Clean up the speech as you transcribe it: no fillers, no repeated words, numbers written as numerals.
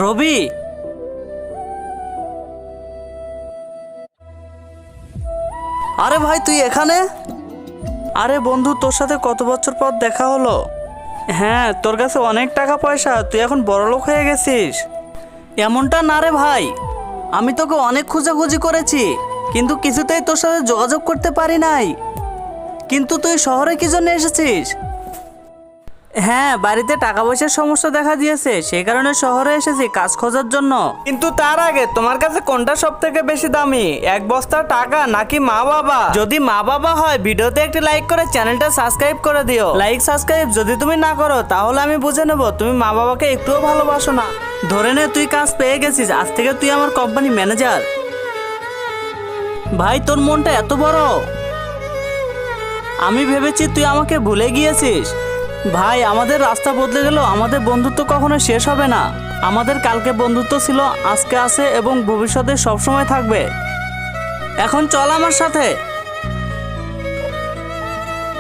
রবি, আরে ভাই তুই এখানে? আরে বন্ধু, তোর সাথে কত বছর পর দেখা হলো। হ্যাঁ, তোর কাছে অনেক টাকা পয়সা, তুই এখন বড়লোক হয়ে গেছিস। এমনটা না রে ভাই, আমি তোকে অনেক খোঁজাখুঁজি করেছি, কিন্তু কিছুতেই তোর সাথে যোগাযোগ করতে পারি নাই। কিন্তু তুই শহরে কি জন্য এসেছিস? হ্যাঁ, বাড়িতে টাকা পয়সার সমস্যা দেখা দিয়েছে, সেই কারণে শহরে এসেছি কাজ খোঁজার জন্য। কিন্তু তার আগে তোমার কাছে কোনটা সব থেকে বেশি দামি, এক বস্তা টাকা নাকি মা বাবা? যদি মা বাবা হয় ভিডিওতে একটি লাইক করে চ্যানেলটা সাবস্ক্রাইব করে দিও। লাইক সাবস্ক্রাইব যদি তুমি না করো তাহলে আমি বুঝে নেব তুমি মা বাবাকে একটুও ভালোবাসো না। ধরে নে তুই কাজ পেয়ে গেছিস, আজ থেকে তুই আমার কোম্পানি ম্যানেজার। ভাই তোর মনটা এত বড়, আমি ভেবেছি তুই আমাকে ভুলে গিয়েছিস। ভাই আমাদের রাস্তা বদলে গেল, আমাদের বন্ধুত্ব কখনো শেষ হবে না। আমাদের কালকে বন্ধুত্ব ছিল, আজকে আছে এবং ভবিষ্যতে সবসময় থাকবে। এখন চল আমার সাথে।